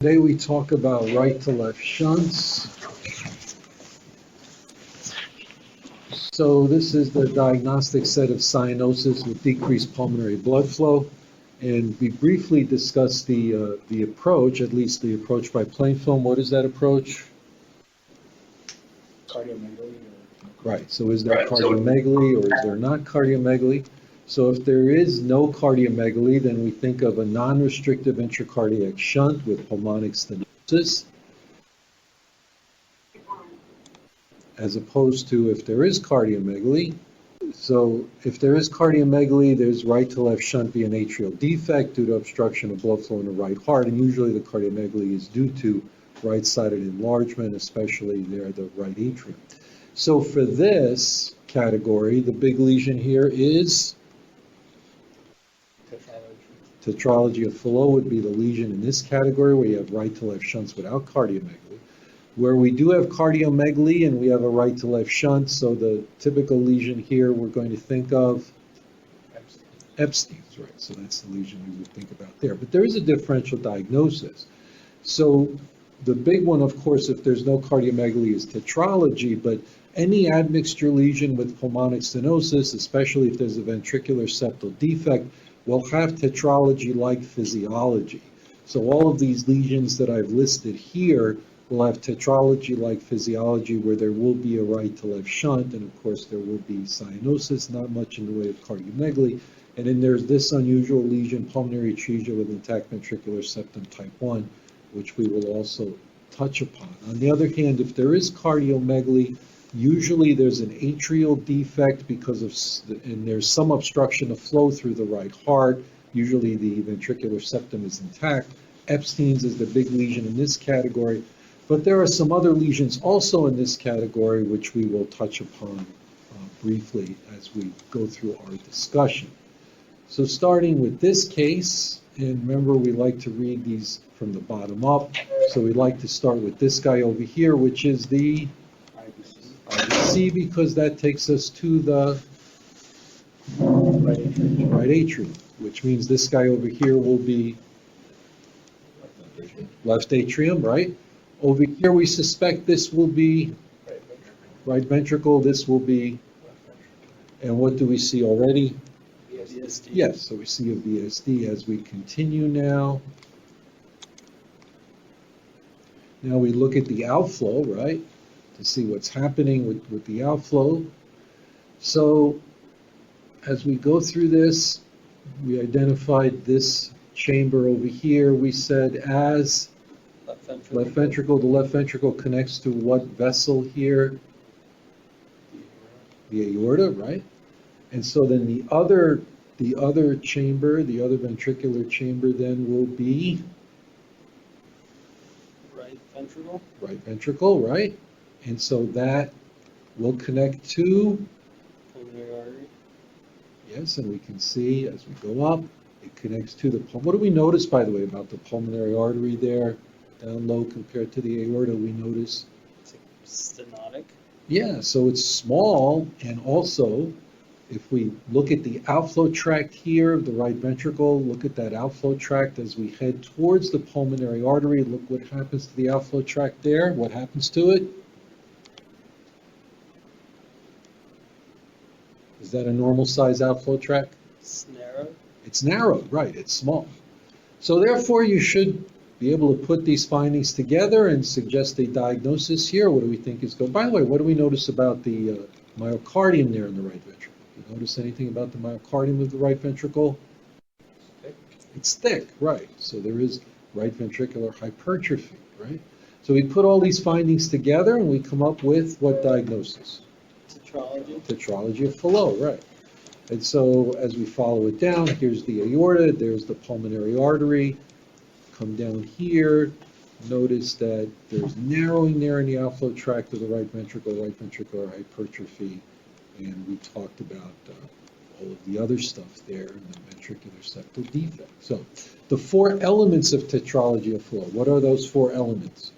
Today we talk about right to left shunts. So this is the diagnostic set of cyanosis with decreased pulmonary blood flow. And we briefly discussed the approach, at least the approach by plain film. What is that approach? Cardiomegaly. Right, so is there cardiomegaly or is there not cardiomegaly? So if there is no cardiomegaly, then we think of a non-restrictive intracardiac shunt with pulmonic stenosis, as opposed to if there is cardiomegaly. So if there is cardiomegaly, there's right to left shunt via an atrial defect due to obstruction of blood flow in the right heart, and usually the cardiomegaly is due to right-sided enlargement, especially near the right atrium. So for this category, the big lesion here is Tetralogy of Fallot would be the lesion in this category where you have right to left shunts without cardiomegaly. Where we do have cardiomegaly and we have a right to left shunt, so the typical lesion here we're going to think of Ebstein's, right? So that's the lesion we would think about there. But there is a differential diagnosis. So the big one, of course, if there's no cardiomegaly is tetralogy, but any admixture lesion with pulmonic stenosis, especially if there's a ventricular septal defect, will have tetralogy-like physiology. So all of these lesions that I've listed here will have tetralogy-like physiology where there will be a right to left shunt, and of course there will be cyanosis, not much in the way of cardiomegaly. And then there's this unusual lesion, pulmonary atresia with intact ventricular septum type 1, which we will also touch upon. On the other hand, if there is cardiomegaly, usually there's an atrial defect because of, and there's some obstruction of flow through the right heart. Usually the ventricular septum is intact. Ebstein's is the big lesion in this category. But there are some other lesions also in this category which we will touch upon briefly as we go through our discussion. So starting with this case, and remember we like to read these from the bottom up, so we like to start with this guy over here, which is the IBC, because that takes us to the right atrium, which means this guy over here will be left atrium, right? Over here we suspect this will be right ventricle, this will be, and what do we see already? VSD. Yes, so we see a VSD as we continue now. Now we look at the outflow, right, to see what's happening with the outflow. So as we go through this, we identified this chamber over here, we said as left ventricle. The left ventricle connects to what vessel here? The aorta, right? And so then the other chamber, the other ventricular chamber then will be Right ventricle. right ventricle, right? And so that will connect to Pulmonary artery. yes, and we can see as we go up, it connects to the pulmonary. What do we notice, by the way, about the pulmonary artery there? Down low compared to the aorta, we notice. It's stenotic. Yeah, so it's small, and also, if we look at the outflow tract here of the right ventricle, look at that outflow tract as we head towards the pulmonary artery. Look what happens to the outflow tract there. What happens to it? Is that a normal size outflow tract? It's narrow. It's narrow, right, it's small. So therefore, you should be able to put these findings together and suggest a diagnosis here. What do we think is going? By the way, what do we notice about the myocardium there in the right ventricle? Do you notice anything about the myocardium of the right ventricle? It's thick, right. So there is right ventricular hypertrophy, right? So we put all these findings together and we come up with what diagnosis? Tetralogy. Tetralogy of Fallot, right. And so as we follow it down, here's the aorta, there's the pulmonary artery. Come down here, notice that there's narrowing there in the outflow tract of the right ventricular hypertrophy, and we talked about all of the other stuff there in the ventricular septal defect. So the four elements of tetralogy of Fallot, what are those four elements?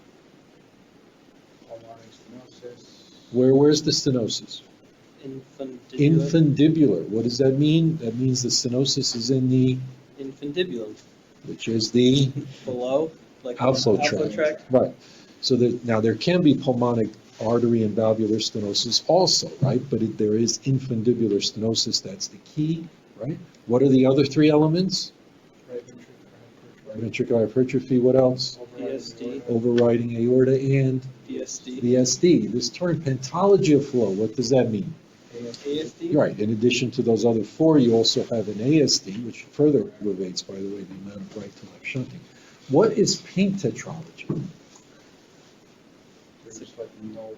Pulmonary stenosis. Where's the stenosis? Infundibular. Infundibular. What does that mean? That means the stenosis is in the Infundibulum. which is the Below. like outflow outflow tract. tract? Right. So now there can be pulmonic artery and valvular stenosis also, right? But there is infundibular stenosis, that's the key, right? What are the other three elements? Right ventricular hypertrophy, what else? VSD. Overriding aorta and VSD. VSD. This term pentalogy of flow, what does that mean? ASD. Right, in addition to those other four, you also have an ASD, which further aggravates, by the way, the amount of right to left shunting. What is pink tetralogy? There's like no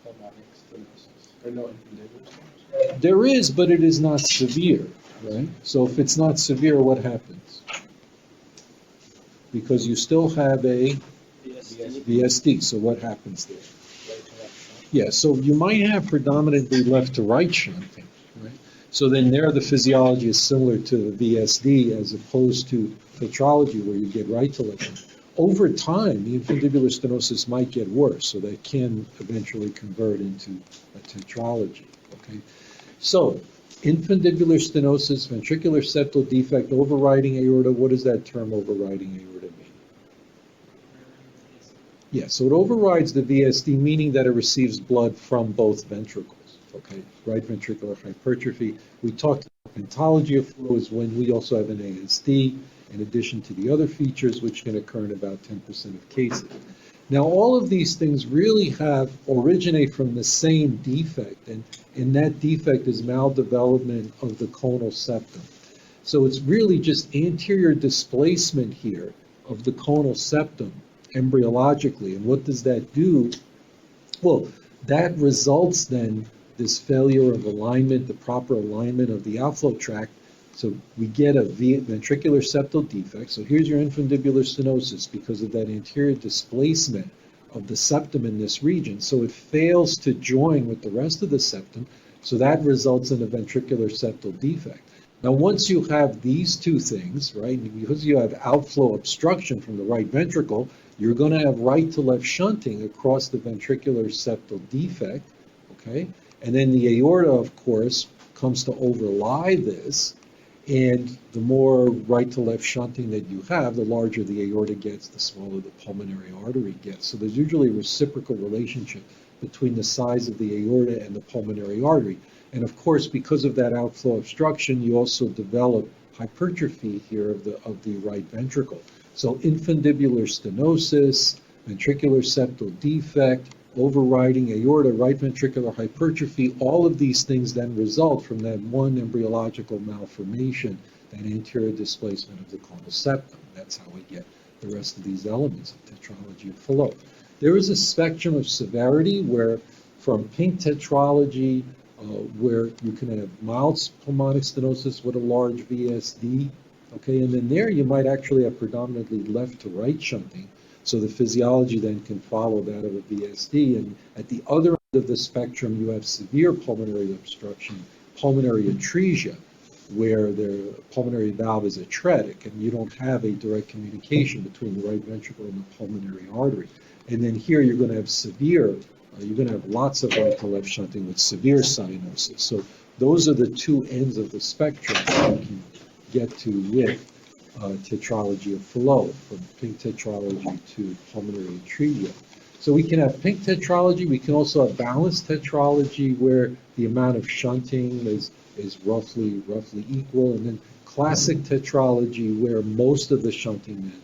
pulmonic stenosis, or no infundibular stenosis. There is, but it is not severe, right? So if it's not severe, what happens? Because you still have a VSD. VSD, so what happens there? Right to left shunt. Yeah, so you might have predominantly left to right shunting, right? So then there the physiology is similar to the VSD as opposed to tetralogy where you get right to left shunting. Over time, the infundibular stenosis might get worse, so that can eventually convert into a tetralogy, okay? So, infundibular stenosis, ventricular septal defect, overriding aorta, what does that term overriding aorta mean? Yeah, so it overrides the VSD, meaning that it receives blood from both ventricles, okay? Right ventricular hypertrophy. We talked about pentalogy of flow is when we also have an ASD, in addition to the other features which can occur in about 10% of cases. Now, all of these things really originate from the same defect, and that defect is maldevelopment of the conal septum. So it's really just anterior displacement here of the conal septum embryologically. And what does that do? Well, that results then this failure of alignment, the proper alignment of the outflow tract. So we get a ventricular septal defect. So here's your infundibular stenosis because of that anterior displacement of the septum in this region. So it fails to join with the rest of the septum. So that results in a ventricular septal defect. Now, once you have these two things, right, because you have outflow obstruction from the right ventricle, you're going to have right to left shunting across the ventricular septal defect, okay? And then the aorta, of course, comes to overlie this. And the more right to left shunting that you have, the larger the aorta gets, the smaller the pulmonary artery gets. So there's usually a reciprocal relationship between the size of the aorta and the pulmonary artery. And of course, because of that outflow obstruction, you also develop hypertrophy here of the right ventricle. So infundibular stenosis, ventricular septal defect, overriding aorta, right ventricular hypertrophy, all of these things then result from that one embryological malformation, that anterior displacement of the conal septum. That's how we get the rest of these elements of tetralogy of Fallot. There is a spectrum of severity where from pink tetralogy, where you can have mild pulmonic stenosis with a large VSD, okay, and then there you might actually have predominantly left to right shunting. So the physiology then can follow that of a VSD. And at the other end of the spectrum, you have severe pulmonary obstruction, pulmonary atresia, where the pulmonary valve is atretic, and you don't have a direct communication between the right ventricle and the pulmonary artery. And then here you're going to have severe, you're going to have lots of right to left shunting with severe cyanosis. So those are the two ends of the spectrum that you can get to with tetralogy of Fallot, from pink tetralogy to pulmonary atresia. So we can have pink tetralogy. We can also have balanced tetralogy where the amount of shunting is roughly equal, and then classic tetralogy where most of the shunting then,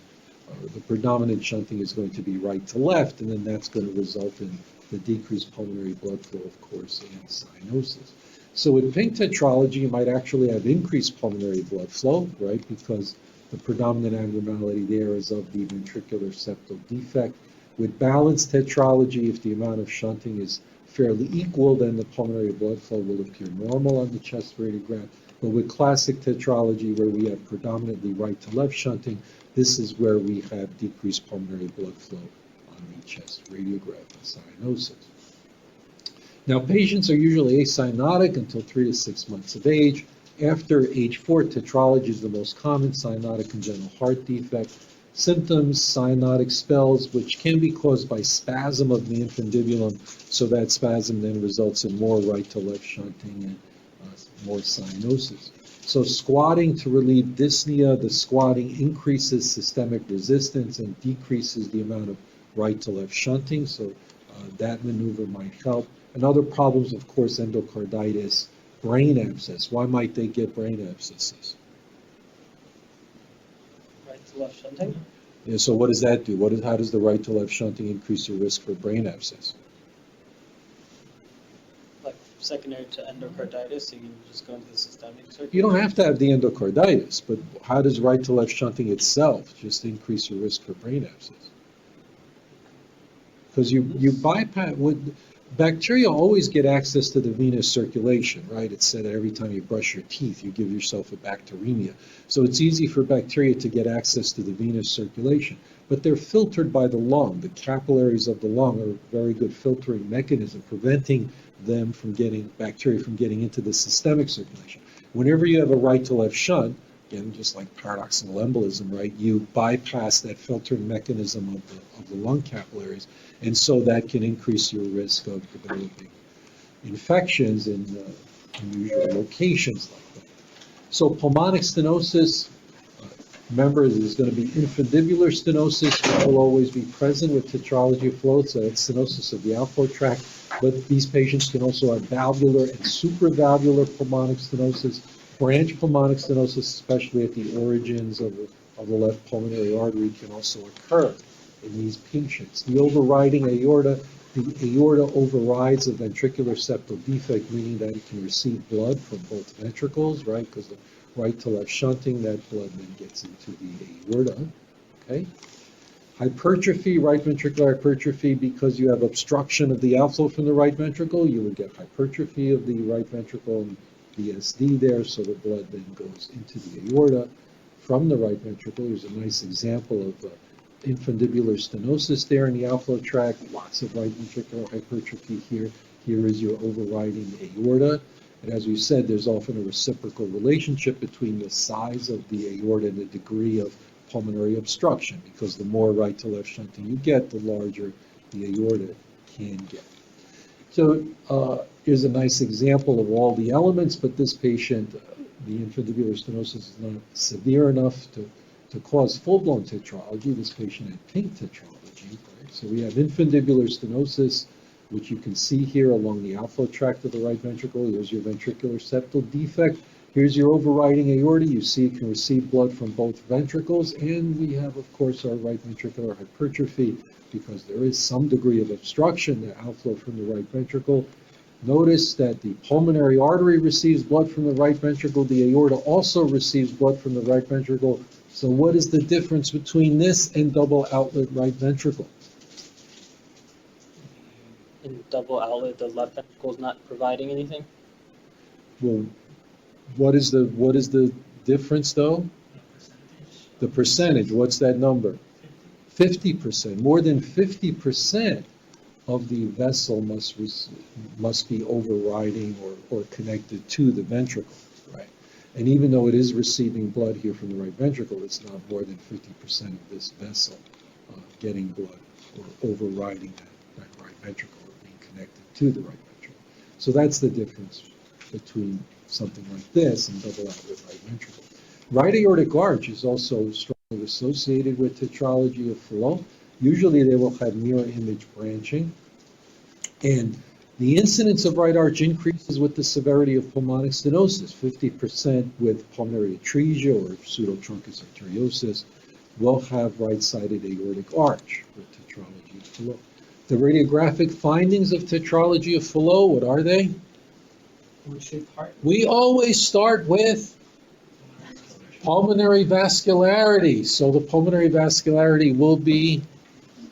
or the predominant shunting, is going to be right to left, and then that's going to result in the decreased pulmonary blood flow, of course, and cyanosis. So with pink tetralogy, you might actually have increased pulmonary blood flow, right, because the predominant abnormality there is of the ventricular septal defect. With balanced tetralogy, if the amount of shunting is fairly equal, then the pulmonary blood flow will appear normal on the chest radiograph. But with classic tetralogy, where we have predominantly right to left shunting, this is where we have decreased pulmonary blood flow on the chest radiograph and cyanosis. Now, patients are usually acyanotic until 3 to 6 months of age. After age 4, tetralogy is the most common cyanotic congenital heart defect. Symptoms, cyanotic spells, which can be caused by spasm of the infundibulum, so that spasm then results in more right to left shunting and more cyanosis. So squatting to relieve dyspnea, the squatting increases systemic resistance and decreases the amount of right to left shunting, so that maneuver might help. And other problems, of course, endocarditis, brain abscess. Why might they get brain abscesses? Right to left shunting? Yeah, so what does that do? How does the right to left shunting increase your risk for brain abscess? Like secondary to endocarditis, so you can just go into the systemic circuit? You don't have to have the endocarditis, but how does right to left shunting itself just increase your risk for brain abscess? Because you bypass, bacteria always get access to the venous circulation, right? It's said that every time you brush your teeth, you give yourself a bacteremia. So it's easy for bacteria to get access to the venous circulation, but they're filtered by the lung. The capillaries of the lung are a very good filtering mechanism, preventing them from getting, bacteria from getting into the systemic circulation. Whenever you have a right to left shunt, again, just like paradoxical embolism, right, you bypass that filtering mechanism of the lung capillaries, and so that can increase your risk of developing infections in unusual locations like that. So pulmonic stenosis, remember, there's going to be infundibular stenosis, which will always be present with tetralogy of Fallot, so that's stenosis of the outflow tract, but these patients can also have valvular and supravalvular pulmonic stenosis, branch pulmonic stenosis, especially at the origins of the left pulmonary artery, can also occur in these patients. The overriding aorta, the aorta overrides a ventricular septal defect, meaning that it can receive blood from both ventricles, right? Because the right to left shunting, that blood then gets into the aorta, okay? Hypertrophy, right ventricular hypertrophy, because you have obstruction of the outflow from the right ventricle, you would get hypertrophy of the right ventricle and VSD there, so the blood then goes into the aorta from the right ventricle. Here's a nice example of infundibular stenosis there in the outflow tract, lots of right ventricular hypertrophy here. Here is your overriding aorta. And as we said, there's often a reciprocal relationship between the size of the aorta and the degree of pulmonary obstruction, because the more right to left shunting you get, the larger the aorta can get. So here's a nice example of all the elements, but this patient, the infundibular stenosis is not severe enough to cause full-blown tetralogy. This patient had pink tetralogy. Right? So we have infundibular stenosis, which you can see here along the outflow tract of the right ventricle. Here's your ventricular septal defect. Here's your overriding aorta. You see it can receive blood from both ventricles. And we have, of course, our right ventricular hypertrophy, because there is some degree of obstruction, the outflow from the right ventricle. Notice that the pulmonary artery receives blood from the right ventricle. The aorta also receives blood from the right ventricle. So what is the difference between this and double outlet right ventricle? In double outlet, the left ventricle is not providing anything? Well, what is the difference though? The percentage. What's that number? 50%. More than 50% of the vessel must be overriding or connected to the ventricle, right? And even though it is receiving blood here from the right ventricle, it's not more than 50% of this vessel getting blood or overriding that right ventricle or being connected to the right ventricle. So that's the difference between something like this and double outlet right ventricle. Right aortic arch is also strongly associated with tetralogy of Fallot. Usually they will have mirror image branching. And the incidence of right arch increases with the severity of pulmonic stenosis. 50% with pulmonary atresia or pseudotruncus arteriosus will have right-sided aortic arch with tetralogy of Fallot. The radiographic findings of tetralogy of Fallot, what are they? We always start with pulmonary vascularity. So the pulmonary vascularity will be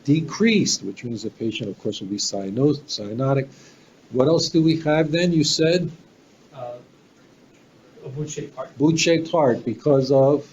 decreased, which means the patient, of course, will be cyanotic. What else do we have then? You said? A boot-shaped heart. Boot-shaped heart, because of,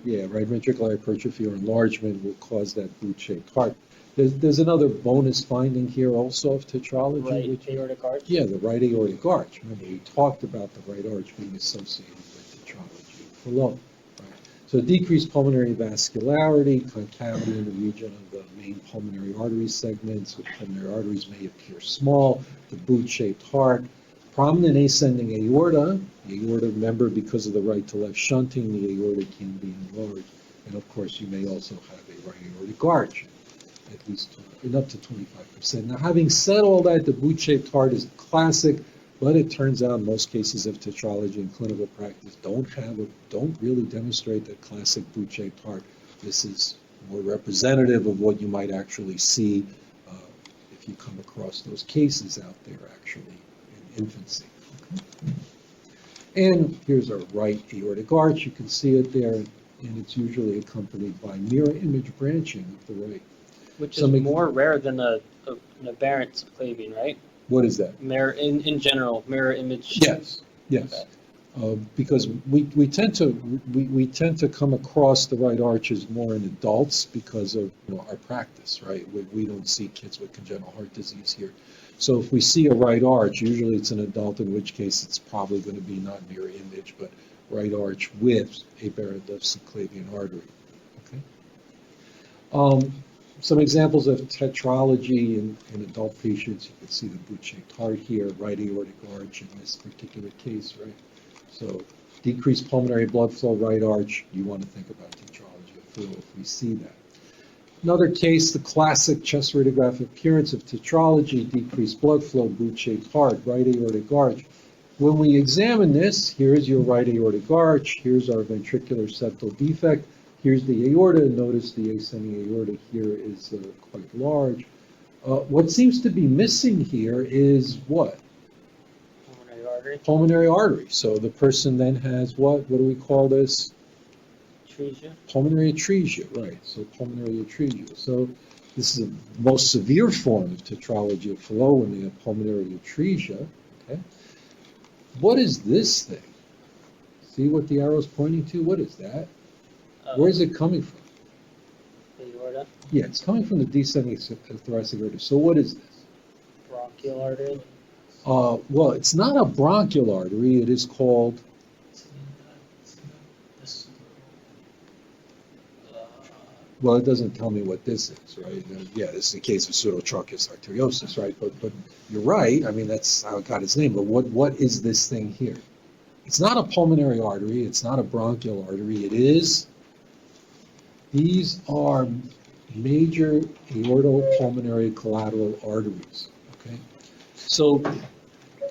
right ventricular hypertrophy or enlargement will cause that boot-shaped heart. There's another bonus finding here also of tetralogy. Right aortic arch? Yeah, the right aortic arch. Remember, we talked about the right arch being associated with tetralogy of Fallot. Right. So decreased pulmonary vascularity, concavity in the region of the main pulmonary artery segments. The pulmonary arteries may appear small. The boot-shaped heart. Prominent ascending aorta. The aorta, remember, because of the right to left shunting, the aorta can be enlarged. And of course, you may also have a right aortic arch, at least up to 25%. Now, having said all that, the boot-shaped heart is classic, but it turns out most cases of tetralogy in clinical practice don't really demonstrate that classic boot-shaped heart. This is more representative of what you might actually see if you come across those cases out there actually in infancy. Okay. And here's our right aortic arch. You can see it there, and it's usually accompanied by mirror image branching of the right. Which is more rare than an aberrant subclavian, right? What is that? Mirror, in general, mirror image. Yes, yes. Okay. Because we tend to come across the right arches more in adults because of our practice, right? We don't see kids with congenital heart disease here. So if we see a right arch, usually it's an adult, in which case it's probably going to be not mirror image, but right arch with aberrant left subclavian artery. Okay. Some examples of tetralogy in adult patients. You can see the boot-shaped heart here, right aortic arch in this particular case, right? So decreased pulmonary blood flow, right arch, you want to think about tetralogy of Fallot if we see that. Another case, the classic chest radiograph appearance of tetralogy, decreased blood flow, boot-shaped heart, right aortic arch. When we examine this, here's your right aortic arch, here's our ventricular septal defect, here's the aorta. Notice the ascending aorta here is quite large. What seems to be missing here is what? Pulmonary artery. Pulmonary artery. So the person then has what? What do we call this? Atresia. Pulmonary atresia, right. So pulmonary atresia. So this is the most severe form of tetralogy of Fallot when they have pulmonary atresia. Okay. What is this thing? See what the arrow's pointing to? What is that? Where is it coming from? The aorta. Yeah, it's coming from the descending thoracic aorta. So what is this? Bronchial artery. Well, it's not a bronchial artery. It is called. Well, it doesn't tell me what this is, right? Yeah, this is a case of pseudotracheus arteriosus, right? But you're right. I mean, that's how it got its name. But what is this thing here? It's not a pulmonary artery. It's not a bronchial artery. It is. These are major aortopulmonary collateral arteries. Okay. So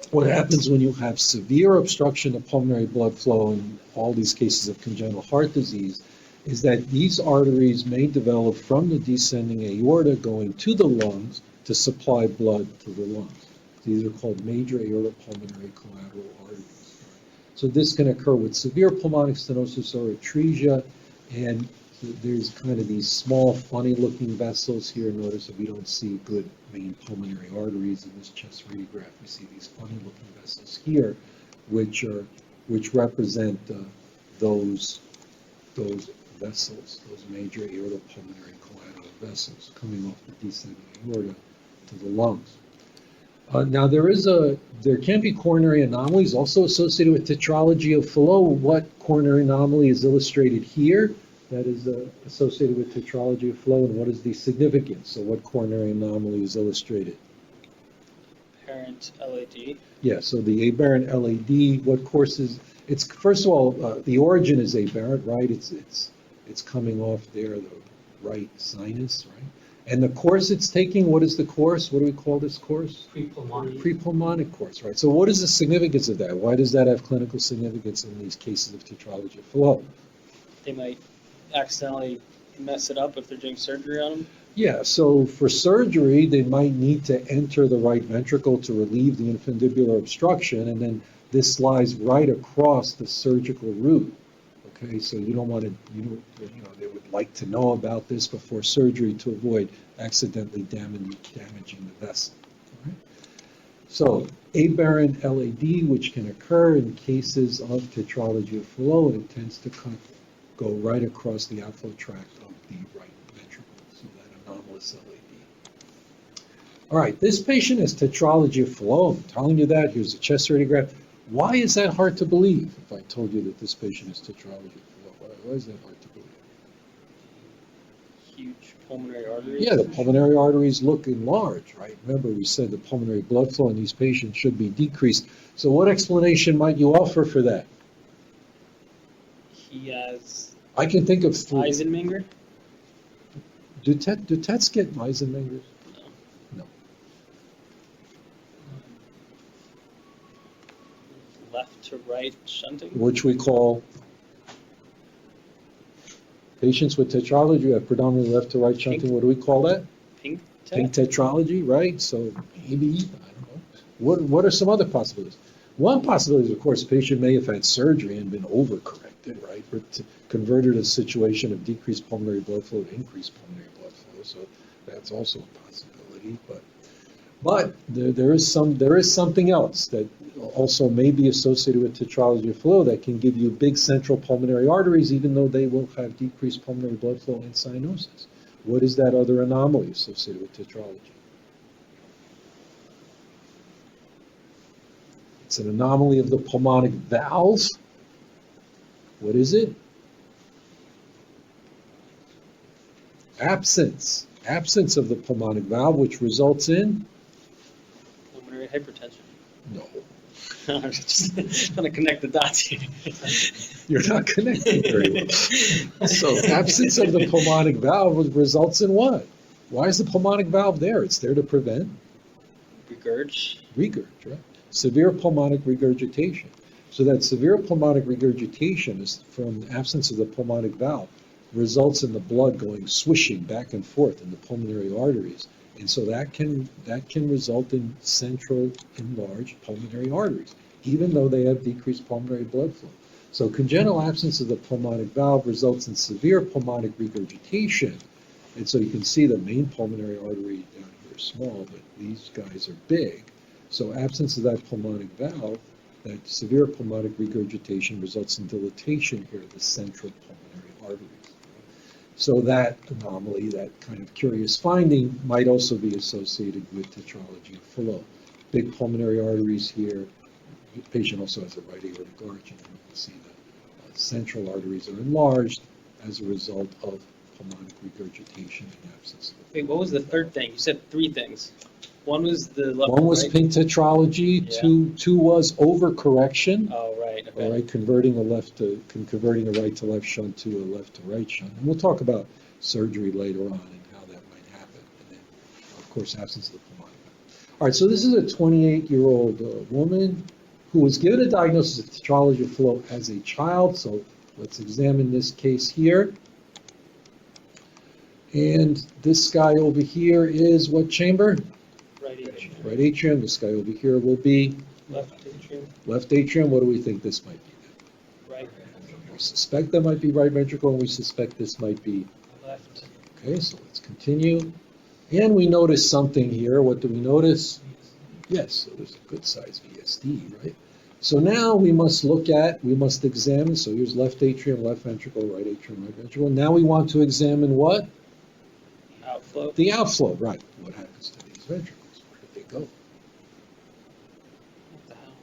what happens when you have severe obstruction of pulmonary blood flow in all these cases of congenital heart disease is that these arteries may develop from the descending aorta going to the lungs to supply blood to the lungs. These are called major aortopulmonary collateral arteries. So this can occur with severe pulmonic stenosis or atresia, and there's kind of these small, funny-looking vessels here. Notice that we don't see good main pulmonary arteries in this chest radiograph. We see these funny-looking vessels here, which represent those vessels, those major aortopulmonary collateral vessels coming off the descending aorta to the lungs. Now there can be coronary anomalies also associated with tetralogy of Fallot. What coronary anomaly is illustrated here that is associated with tetralogy of Fallot, and what is the significance? So what coronary anomaly is illustrated? Apparent LAD. Yeah, so the aberrant LAD, what course is, it's, first of all, the origin is aberrant, right? It's coming off there, the right sinus, right? And the course it's taking, what is the course? What do we call this course? Pre-pulmonic. Pre-pulmonic course, right? So what is the significance of that? Why does that have clinical significance in these cases of tetralogy of Fallot? They might accidentally mess it up if they're doing surgery on them. Yeah, so for surgery, they might need to enter the right ventricle to relieve the infundibular obstruction, and then this lies right across the surgical route. Okay, so you don't want to, they would like to know about this before surgery to avoid accidentally damaging the vessel. All right? So aberrant LAD, which can occur in cases of tetralogy of Fallot, it tends to go right across the outflow tract of the right ventricle, so that anomalous LAD. All right, this patient has tetralogy of Fallot. I'm telling you that. Here's a chest radiograph. Why is that hard to believe if I told you that this patient has tetralogy of Fallot? Why is that hard to believe? huge pulmonary arteries? Yeah, the pulmonary arteries look enlarged, right? Remember, we said the pulmonary blood flow in these patients should be decreased. So what explanation might you offer for that? He has I can think of three. Eisenmenger? Do Tets get Eisenmengers? No. No. Left to right shunting? Which we call patients with tetralogy have predominantly left to right shunting. What do we call that? Pink Pink tet? tetralogy, right? So maybe, I don't know. What are some other possibilities? One possibility is, of course, the patient may have had surgery and been overcorrected, right? Converted a situation of decreased pulmonary blood flow to increased pulmonary blood flow. So that's also a possibility. But there is something else that also may be associated with tetralogy of flow that can give you big central pulmonary arteries, even though they will have decreased pulmonary blood flow and cyanosis. What is that other anomaly associated with tetralogy? It's an anomaly of the pulmonic valve. What is it? Absence. Absence of the pulmonic valve, which results in? Pulmonary hypertension. No. I'm just trying to connect the dots here. You're not connecting very well. So absence of the pulmonic valve results in what? Why is the pulmonic valve there? It's there to prevent Regurg. regurg, right? Severe pulmonic regurgitation. So that severe pulmonic regurgitation is from the absence of the pulmonic valve results in the blood going swishing back and forth in the pulmonary arteries. And so that can result in central enlarged pulmonary arteries, even though they have decreased pulmonary blood flow. So congenital absence of the pulmonic valve results in severe pulmonic regurgitation. And so you can see the main pulmonary artery down here is small, but these guys are big. So absence of that pulmonic valve, that severe pulmonic regurgitation results in dilatation here of the central pulmonary arteries. So that anomaly, that kind of curious finding, might also be associated with tetralogy of Fallot. Big pulmonary arteries here. The patient also has a right aortic arch, and you can see the central arteries are enlarged as a result of pulmonic regurgitation and absence of the Wait, what was the third thing? You said three things. One was the left. One was right? pink tetralogy, Yeah. two was overcorrection. Oh, right. Okay. All right, converting a right to left shunt to a left to right shunt. And we'll talk about surgery later on and how that might happen. And then, of course, absence of the pulmonic valve. All right, so this is a 28-year-old woman who was given a diagnosis of tetralogy of Fallot as a child. So let's examine this case here. And this guy over here is what chamber? Right atrium. Right atrium. This guy over here will be Left atrium. left atrium. What do we think this might be then? Right. We suspect that might be right ventricle, and we suspect this might be. Left. Okay, so let's continue. And we notice something here. What do we notice? Yes, so there's a good size VSD, right? So now we must examine. So here's left atrium, left ventricle, right atrium, right ventricle. Now we want to examine what? Outflow. The outflow, right. What happens to these ventricles? Where did they go? What the hell?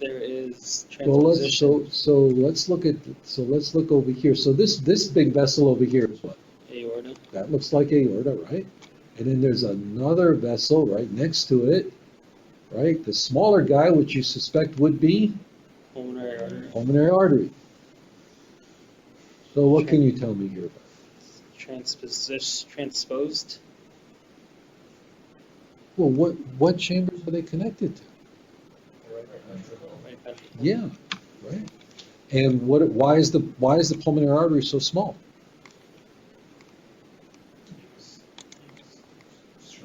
There is Well, transposition. let's look over here. So this big vessel over here is what? Aorta. That looks like aorta, right? And then there's another vessel right next to it, right? The smaller guy, which you suspect would be Pulmonary artery. pulmonary artery. So what can you tell me here about it? Transposed. Well, what chambers are they connected to? Right ventricle. Yeah, right. And why is the pulmonary artery so small?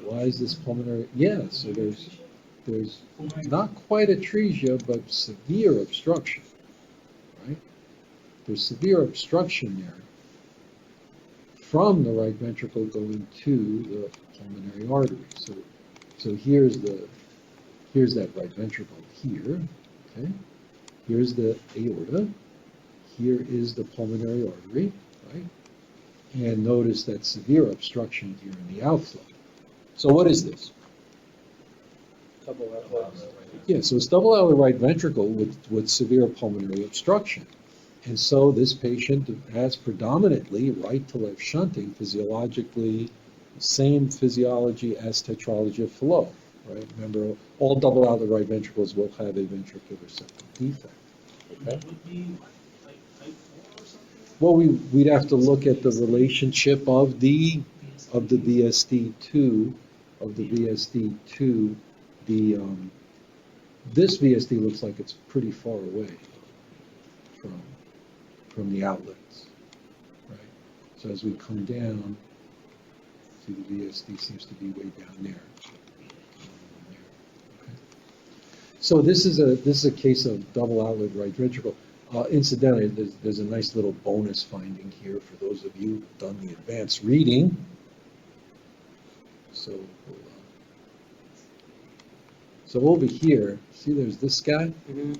Why is this pulmonary? Yeah, so there's not quite atresia, but severe obstruction, right? There's severe obstruction there from the right ventricle going to the pulmonary artery. So here's that right ventricle here, okay? Here's the aorta. Here is the pulmonary artery, right? And notice that severe obstruction here in the outflow. So what is this? Double out. Yeah, so it's double out of the right ventricle with severe pulmonary obstruction. And so this patient has predominantly right to left shunting, physiologically, same physiology as Tetralogy of Fallot, right? Remember, all double out of the right ventricles will have a ventricular septum defect. Okay? Would be like type 4 or something? Well, we'd have to look at the relationship of the VSD2, the this VSD looks like it's pretty far away from the outlets, right? So as we come down, see the VSD seems to be way down there. Okay. So this is a case of double outlet right ventricle. Incidentally, there's a nice little bonus finding here for those of you who've done the advanced reading. So, hold on. So over here, see there's this guy? Mm-hmm.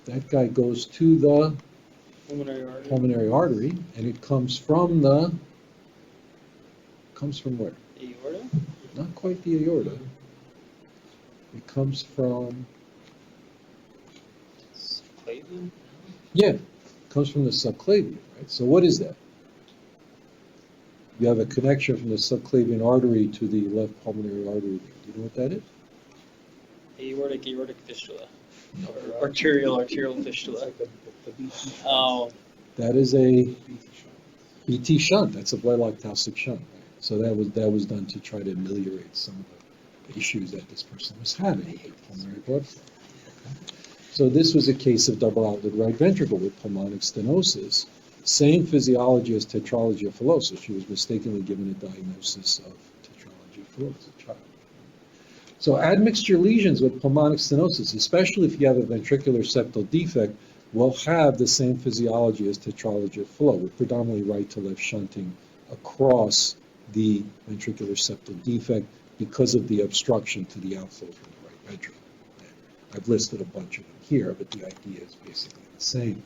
That guy goes to the Pulmonary artery. pulmonary artery, and it comes from where? Aorta? Not quite the aorta. It comes from, Clavin? yeah, it comes from the subclavian, right? So what is that? You have a connection from the subclavian artery to the left pulmonary artery. Do you know what that is? Aortic fistula. Or arterial fistula. It's like the BT shunt. Oh, That is a BT shunt. BT shunt. That's a blood lactalsic shunt. Right? So that was done to try to ameliorate some of the issues that this person was having with pulmonary blood flow. Okay? So this was a case of double outlet right ventricle with pulmonic stenosis. Same physiology as Tetralogy of Fallot. So she was mistakenly given a diagnosis of Tetralogy of Fallot as a child. So admixture lesions with pulmonic stenosis, especially if you have a ventricular septal defect, will have the same physiology as Tetralogy of Fallot, with predominantly right to left shunting across the ventricular septal defect because of the obstruction to the outflow from the right ventricle. I've listed a bunch of them here, but the idea is basically the same.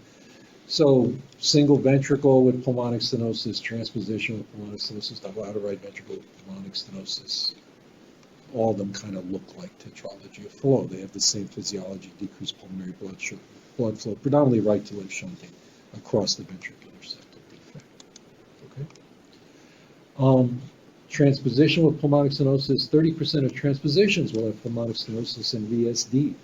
So single ventricle with pulmonic stenosis, transposition with pulmonic stenosis, double outer right ventricle with pulmonic stenosis. All of them kind of look like Tetralogy of Fallot. They have the same physiology, decreased pulmonary blood flow, predominantly right to left shunting across the ventricular septal defect. Okay. Transposition with pulmonic stenosis, 30% of transpositions will have pulmonic stenosis and VSD.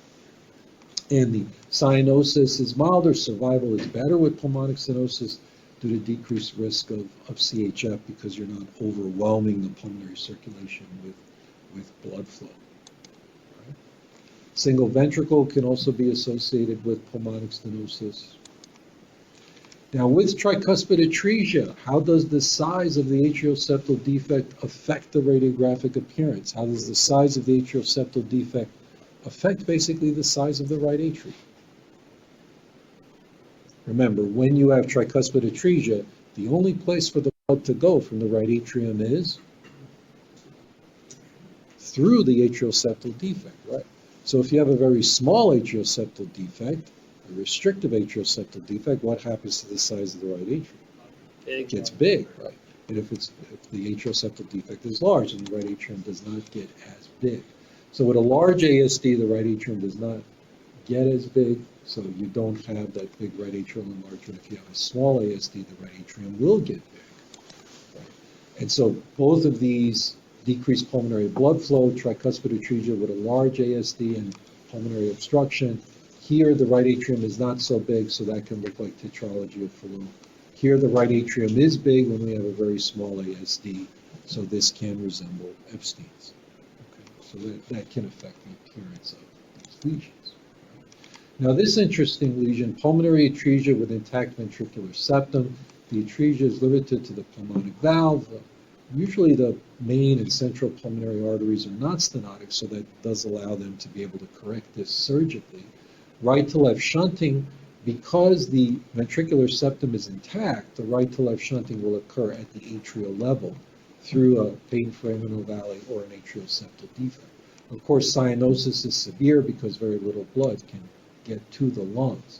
And the cyanosis is milder, survival is better with pulmonic stenosis due to decreased risk of CHF because you're not overwhelming the pulmonary circulation with blood flow. Right? Single ventricle can also be associated with pulmonic stenosis. Now with tricuspid atresia, how does the size of the atrioseptal defect affect the radiographic appearance? How does the size of the atrioseptal defect affect basically the size of the right atrium? Remember, when you have tricuspid atresia, the only place for the blood to go from the right atrium is through the atrioseptal defect, right? So if you have a very small atrioseptal defect, a restrictive atrioseptal defect, what happens to the size of the right atrium? It gets big, right? And if the atrioseptal defect is large, then the right atrium does not get as big. So with a large ASD, the right atrium does not get as big, so you don't have that big right atrial enlargement. If you have a small ASD, the right atrium will get big. Right? And so both of these decreased pulmonary blood flow, tricuspid atresia with a large ASD and pulmonary obstruction. Here, the right atrium is not so big, so that can look like Tetralogy of Fallot. Here, the right atrium is big when we have a very small ASD, so this can resemble Ebstein's. So that can affect the appearance of these lesions. Now this interesting lesion, pulmonary atresia with intact ventricular septum. The atresia is limited to the pulmonic valve. Usually the main and central pulmonary arteries are not stenotic, so that does allow them to be able to correct this surgically. Right to left shunting, because the ventricular septum is intact, the right to left shunting will occur at the atrial level through a patent foraminal valley or an atrioseptal defect. Of course, cyanosis is severe because very little blood can get to the lungs.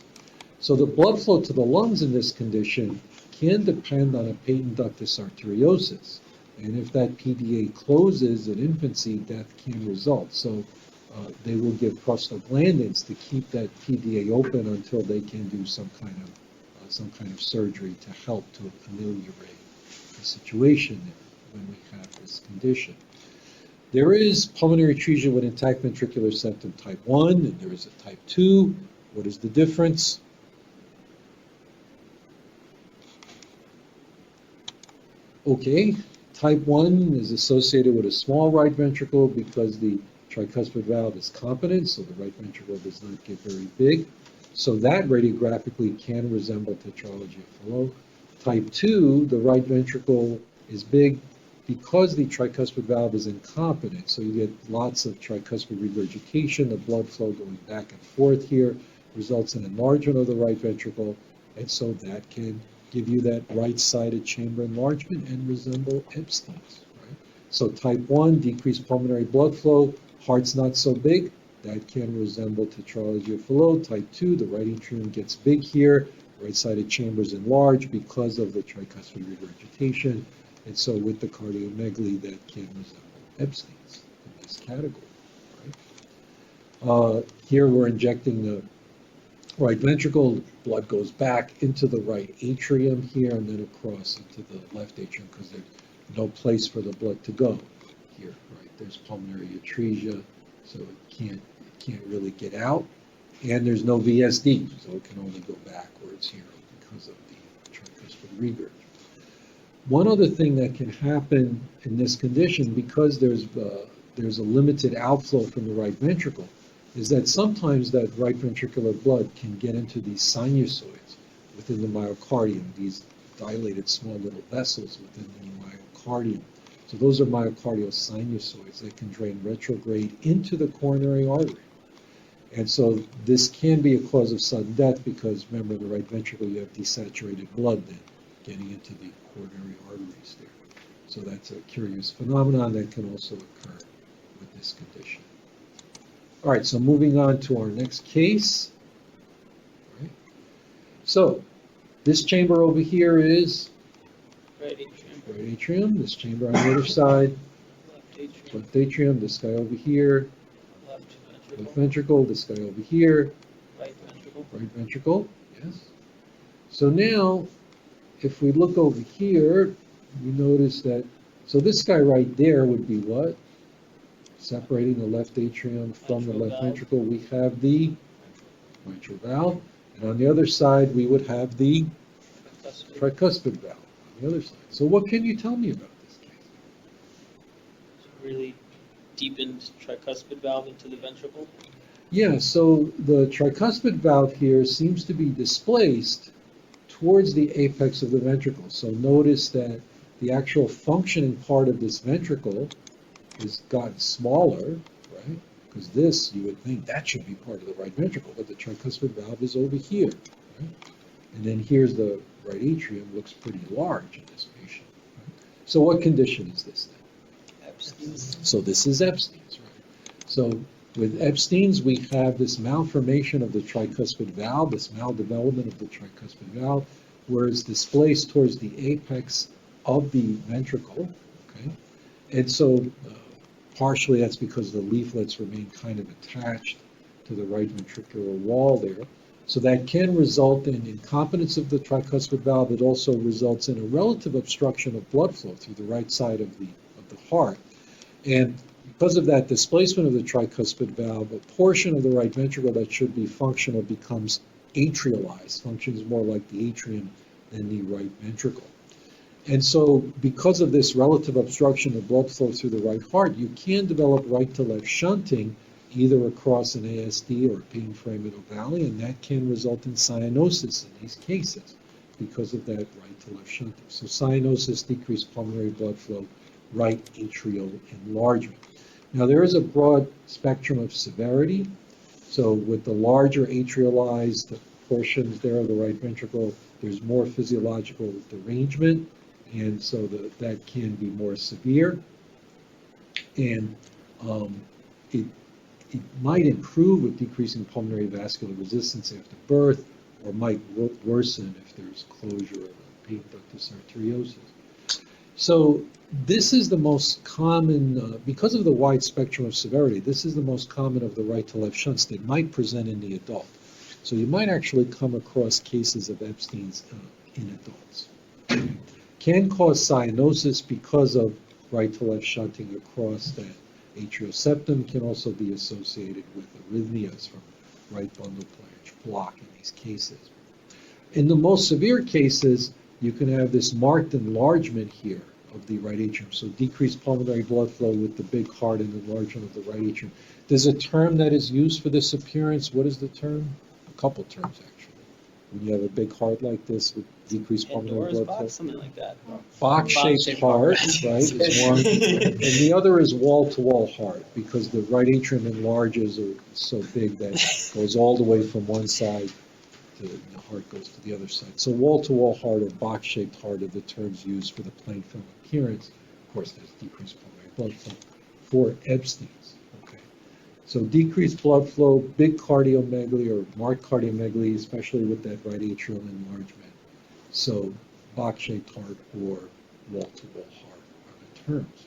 So the blood flow to the lungs in this condition can depend on a patent ductus arteriosus. And if that PDA closes in infancy, death can result. So they will give prostaglandins to keep that PDA open until they can do some kind of surgery to help to ameliorate the situation there when we have this condition. There is pulmonary atresia with intact ventricular septum type 1, and there is a type 2. What is the difference? Okay, type 1 is associated with a small right ventricle because the tricuspid valve is competent, so the right ventricle does not get very big. So that radiographically can resemble tetralogy of Fallot. Type 2, the right ventricle is big because the tricuspid valve is incompetent, so you get lots of tricuspid regurgitation, the blood flow going back and forth here results in enlargement of the right ventricle, and so that can give you that right-sided chamber enlargement and resemble Ebstein's. Right? So type 1, decreased pulmonary blood flow, heart's not so big, that can resemble tetralogy of Fallot. Type 2, the right atrium gets big here, right-sided chambers enlarged because of the tricuspid regurgitation, and so with the cardiomegaly, that can resemble Ebstein's in this category. Right? Here we're injecting the right ventricle, blood goes back into the right atrium here and then across into the left atrium because there's no place for the blood to go here, right? There's pulmonary atresia, so it can't really get out, and there's no VSD, so it can only go backwards here because of the tricuspid regurg. One other thing that can happen in this condition, because there's a limited outflow from the right ventricle, is that sometimes that right ventricular blood can get into these sinusoids within the myocardium, these dilated small little vessels within the myocardium. So those are myocardial sinusoids that can drain retrograde into the coronary artery. And so this can be a cause of sudden death because, remember, the right ventricle, you have desaturated blood then getting into the coronary arteries there. So that's a curious phenomenon that can also occur with this condition. All right, so moving on to our next case. All right. So this chamber over here is Right atrium, right atrium. This chamber on the other side, left atrium. This guy over here, left ventricle. This guy over here, right ventricle. right ventricle. Yes. So now, if we look over here, we notice that, so this guy right there would be what? Separating the left atrium from the left ventricle, we have the mitral valve, and on the other side, we would have the tricuspid valve on the other side. So what can you tell me about this case? Really deepened tricuspid valve into the ventricle. Yeah, so the tricuspid valve here seems to be displaced towards the apex of the ventricle. So notice that the actual functioning part of this ventricle has gotten smaller, right? Because this, you would think that should be part of the right ventricle, but the tricuspid valve is over here, right? And then here's the right atrium, looks pretty large in this patient. Right? So what condition is this then? Ebstein's. So this is Ebstein's, right? So with Ebstein's, we have this malformation of the tricuspid valve, this maldevelopment of the tricuspid valve, where it's displaced towards the apex of the ventricle, okay? And so partially that's because the leaflets remain kind of attached to the right ventricular wall there. So that can result in incompetence of the tricuspid valve. It also results in a relative obstruction of blood flow through the right side of the heart. And because of that displacement of the tricuspid valve, a portion of the right ventricle that should be functional becomes atrialized, functions more like the atrium than the right ventricle. And so because of this relative obstruction of blood flow through the right heart, you can develop right to left shunting either across an ASD or a pain foramen-ovale, and that can result in cyanosis in these cases because of that right to left shunting. So cyanosis, decreased pulmonary blood flow, right atrial enlargement. Now there is a broad spectrum of severity. So with the larger atrialized portions there of the right ventricle, there's more physiological derangement, and so that can be more severe. And it might improve with decreasing pulmonary vascular resistance after birth, or might worsen if there's closure of a patent ductus arteriosus. So this is the most common, because of the wide spectrum of severity, this is the most common of the right to left shunts that might present in the adult. So you might actually come across cases of Ebstein's in adults. Can cause cyanosis because of right to left shunting across that atrial septum, can also be associated with arrhythmias from right bundle branch block in these cases. In the most severe cases, you can have this marked enlargement here of the right atrium. So decreased pulmonary blood flow with the big heart and enlargement of the right atrium. There's a term that is used for this appearance. What is the term? A couple terms, actually. When you have a big heart like this with decreased pulmonary Pandora's blood box, flow. something like that. Box-shaped Box-shaped heart, heart. right, is one. And the other is wall-to-wall heart, because the right atrium enlarges or is so big that it goes all the way from one side to the heart goes to the other side. So wall-to-wall heart or box-shaped heart are the terms used for the plain film appearance. Of course, there's decreased pulmonary blood flow for Ebstein's. Okay. So decreased blood flow, big cardiomegaly or marked cardiomegaly, especially with that right atrial enlargement. So box-shaped heart or wall-to-wall heart are the terms.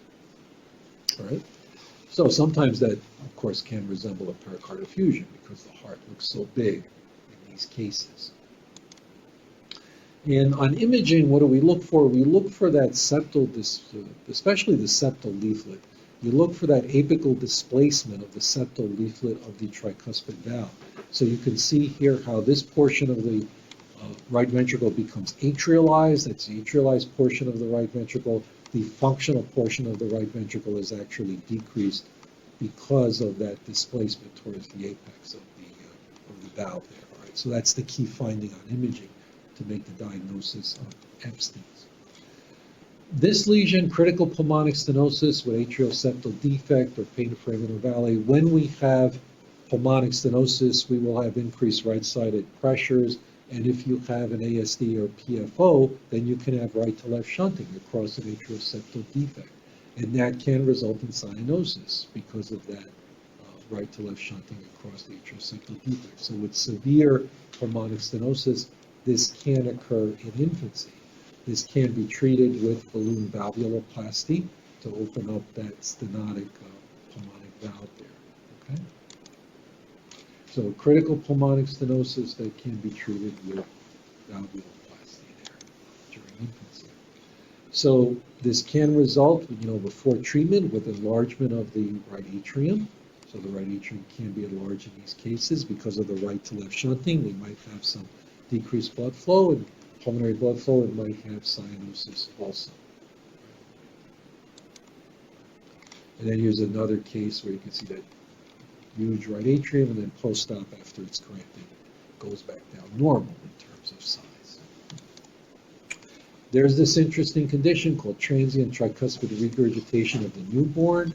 All right. So sometimes that, of course, can resemble a pericardial effusion because the heart looks so big in these cases. And on imaging, what do we look for? We look for that septal, especially the septal leaflet. You look for that apical displacement of the septal leaflet of the tricuspid valve. So you can see here how this portion of the right ventricle becomes atrialized. That's the atrialized portion of the right ventricle. The functional portion of the right ventricle is actually decreased because of that displacement towards the apex of the valve there. All right, so that's the key finding on imaging to make the diagnosis of Ebstein's. This lesion, critical pulmonic stenosis with atrial septal defect or patent foramen ovale. When we have pulmonic stenosis, we will have increased right-sided pressures. And if you have an ASD or PFO, then you can have right to left shunting across an atrial septal defect. And that can result in cyanosis because of that right to left shunting across the atrial septal defect. So with severe pulmonic stenosis, this can occur in infancy. This can be treated with balloon valvuloplasty to open up that stenotic pulmonic valve there. Okay? So critical pulmonic stenosis that can be treated with valvuloplasty there during infancy. So this can result, before treatment with enlargement of the right atrium. So the right atrium can be enlarged in these cases because of the right to left shunting. We might have some decreased blood flow and pulmonary blood flow, and might have cyanosis also. And then here's another case where you can see that huge right atrium, and then post-op after it's corrected goes back down normal in terms of size. There's this interesting condition called transient tricuspid regurgitation of the newborn.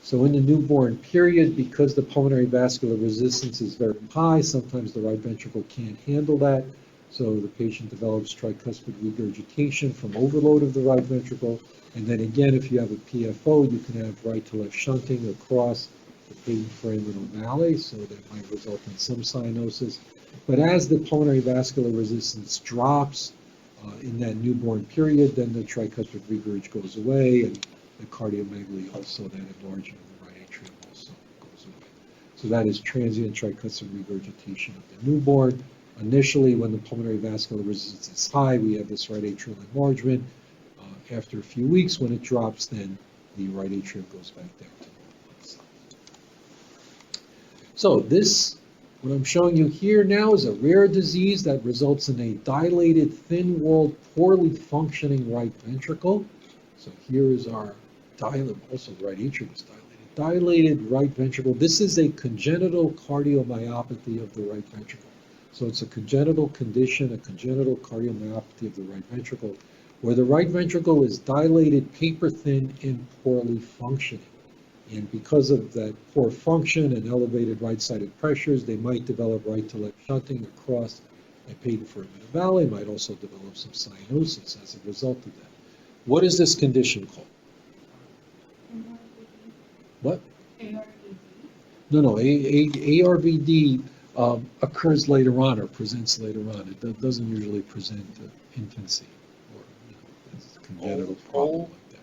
So in the newborn period, because the pulmonary vascular resistance is very high, sometimes the right ventricle can't handle that. So the patient develops tricuspid regurgitation from overload of the right ventricle. And then again, if you have a PFO, you can have right to left shunting across the patent foramen ovale, so that might result in some cyanosis. But as the pulmonary vascular resistance drops in that newborn period, then the tricuspid regurg goes away, and the cardiomegaly also, that enlargement of the right atrium also goes away. So that is transient tricuspid regurgitation of the newborn. Initially, when the pulmonary vascular resistance is high, we have this right atrial enlargement. After a few weeks, when it drops, then the right atrium goes back down to normal. So this, what I'm showing you here now, is a rare disease that results in a dilated, thin-walled, poorly functioning right ventricle. So here is our also the right atrium is dilated. Dilated right ventricle. This is a congenital cardiomyopathy of the right ventricle. So it's a congenital condition, a congenital cardiomyopathy of the right ventricle, where the right ventricle is dilated, paper-thin, and poorly functioning. And because of that poor function and elevated right-sided pressures, they might develop right to left shunting across a patent foramen ovale, might also develop some cyanosis as a result of that. What is this condition called? What? No, ARVD occurs later on or presents later on. It doesn't usually present infancy, or it's congenital problem like that.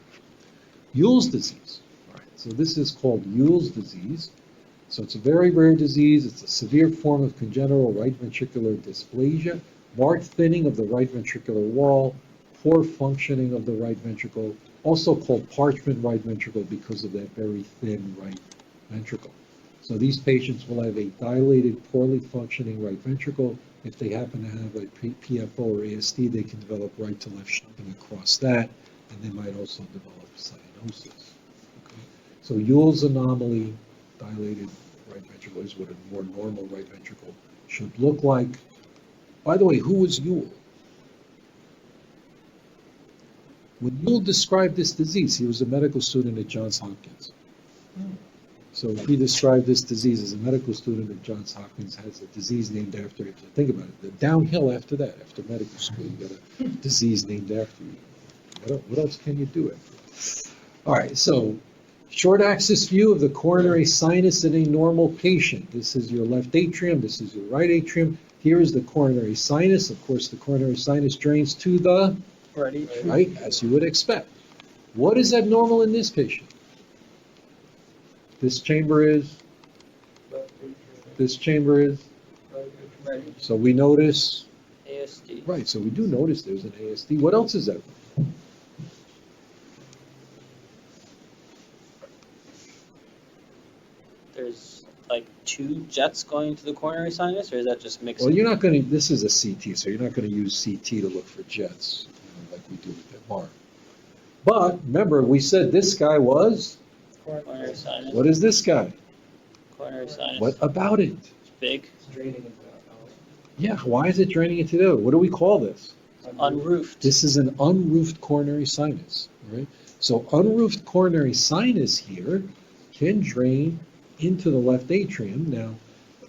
Yule's disease. All right, so this is called Yule's disease. So it's a very rare disease. It's a severe form of congenital right ventricular dysplasia, marked thinning of the right ventricular wall, poor functioning of the right ventricle, also called parchment right ventricle because of that very thin right ventricle. So these patients will have a dilated, poorly functioning right ventricle. If they happen to have a PFO or ASD, they can develop right to left shunting across that, and they might also develop cyanosis. Okay? So Yule's anomaly, dilated right ventricle, is what a more normal right ventricle should look like. By the way, who was Yule? When Yule described this disease, he was a medical student at Johns Hopkins. So he described this disease as a medical student at Johns Hopkins, has a disease named after him. So think about it. The downhill after that, after medical school, you got a disease named after you. What else can you do after that? All right, so short axis view of the coronary sinus in a normal patient. This is your left atrium, this is your right atrium. Here is the coronary sinus. Of course, the coronary sinus drains to the Right atrium. right, as you would expect. What is abnormal in this patient? This chamber is, this chamber is, Right. so we notice, ASD. right, so we do notice there's an ASD. What else is that? There's like two jets going into the coronary sinus, or is that just mixed? Well, you're not going to, this is a CT, so you're not going to use CT to look for jets, like we do with MR. But remember, we said this guy was, Coronary sinus. what is this guy? Coronary sinus. What about it? It's big. It's draining into that. Yeah, why is it draining into the other? What do we call this? Unroofed. This is an unroofed coronary sinus, right? So unroofed coronary sinus here can drain into the left atrium. Now,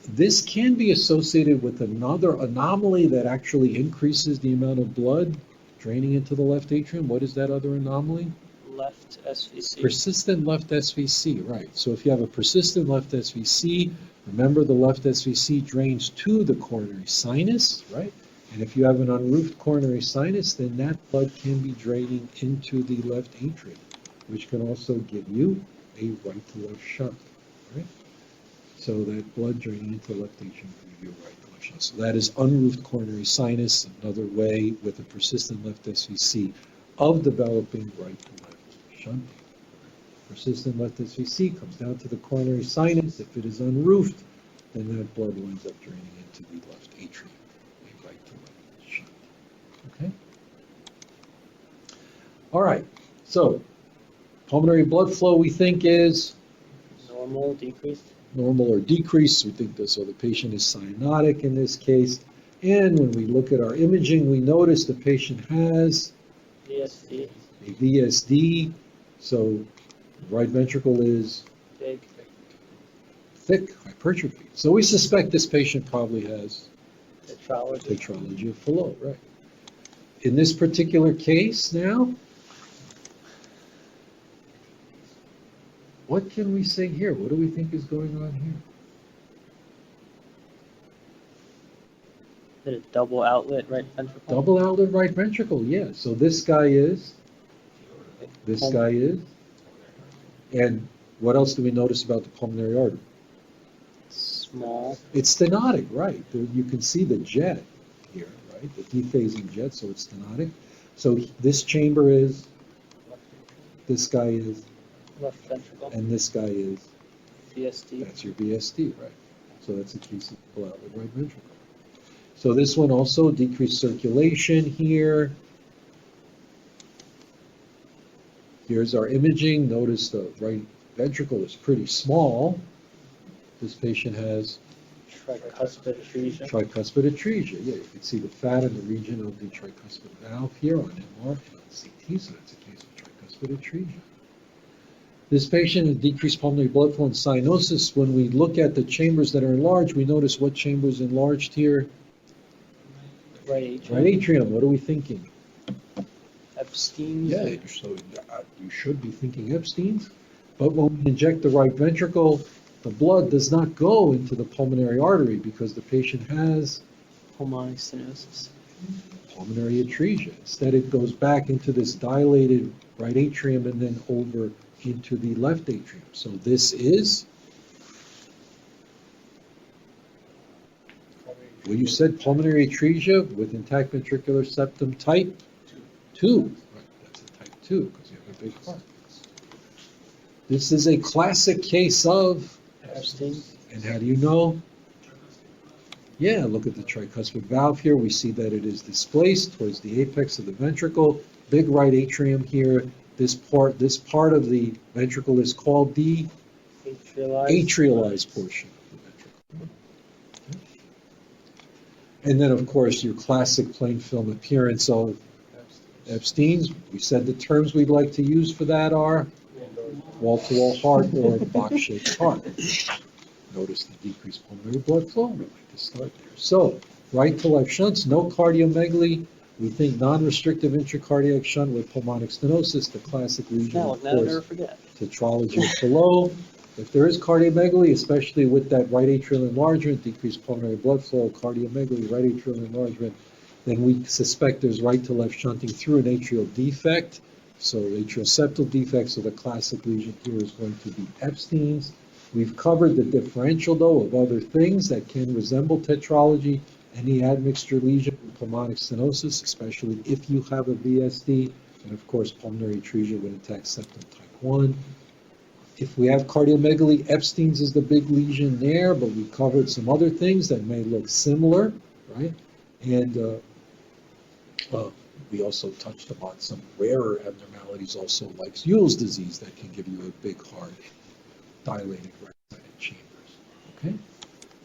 this can be associated with another anomaly that actually increases the amount of blood draining into the left atrium. What is that other anomaly? Left SVC. Persistent left SVC, right. So if you have a persistent left SVC, remember the left SVC drains to the coronary sinus, right? And if you have an unroofed coronary sinus, then that blood can be draining into the left atrium, which can also give you a right to left shunt, right? So that blood draining into the left atrium can give you a right to left shunt. So that is unroofed coronary sinus, another way with a persistent left SVC of developing right to left shunting. Persistent left SVC comes down to the coronary sinus. If it is unroofed, then that blood winds up draining into the left atrium, a right to left shunt. Okay? All right, so pulmonary blood flow we think is Normal, decreased. normal or decreased. We think that, so the patient is cyanotic in this case. And when we look at our imaging, we notice the patient has VSD. a VSD. So right ventricle is Big. thick, hypertrophy. So we suspect this patient probably has Tetralogy. Tetralogy of Fallot, right? In this particular case now, what can we say here? What do we think is going on here? Is it a double outlet right ventricle? Double outlet right ventricle, yeah. So this guy is, and what else do we notice about the pulmonary artery? Small. It's stenotic, right. You can see the jet here, right? The dephasing jet, so it's stenotic. So this chamber is, this guy is, Left ventricle. and this guy is, VSD. that's your VSD, right? So that's a case of double outlet right ventricle. So this one also decreased circulation here. Here's our imaging. Notice the right ventricle is pretty small. This patient has Tricuspid atresia. tricuspid atresia. Yeah, you can see the fat in the region of the tricuspid valve here on MR and on CT, so that's a case of tricuspid atresia. This patient has decreased pulmonary blood flow and cyanosis. When we look at the chambers that are enlarged, we notice what chamber is enlarged here? Right atrium. Right atrium. What are we thinking? Ebstein's. Yeah, so you should be thinking Ebstein's. But when we inject the right ventricle, the blood does not go into the pulmonary artery because the patient has Pulmonary stenosis. Pulmonary atresia. Instead, it goes back into this dilated right atrium and then over into the left atrium. So this is, well, you said pulmonary atresia with intact ventricular septum type 2. Right, that's a type 2 because you have a big heart. This is a classic case of, Ebstein. and how do you know? Yeah, look at the tricuspid valve here. We see that it is displaced towards the apex of the ventricle. Big right atrium here. This part of the ventricle is called the atrialized portion of the ventricle. And then, of course, your classic plain film appearance of Ebstein's. We said the terms we'd like to use for that are wall-to-wall heart or box-shaped heart. Notice the decreased pulmonary blood flow. We like to start there. So, right to left shunts, no cardiomegaly. We think non-restrictive intracardiac shunt with pulmonic stenosis, the classic lesion, Now, of now never course, forget. Tetralogy of Fallot. If there is cardiomegaly, especially with that right atrial enlargement, decreased pulmonary blood flow, cardiomegaly, right atrial enlargement, then we suspect there's right to left shunting through an atrial defect. So atrial septal defect, so the classic lesion here is going to be Ebstein's. We've covered the differential, though, of other things that can resemble tetralogy, any admixture lesion, pulmonic stenosis, especially if you have a VSD, and of course pulmonary atresia with intact septum type 1. If we have cardiomegaly, Ebstein's is the big lesion there, but we covered some other things that may look similar, right? And we also touched upon some rarer abnormalities also like Yule's disease that can give you a big heart, dilated right-sided chambers, okay?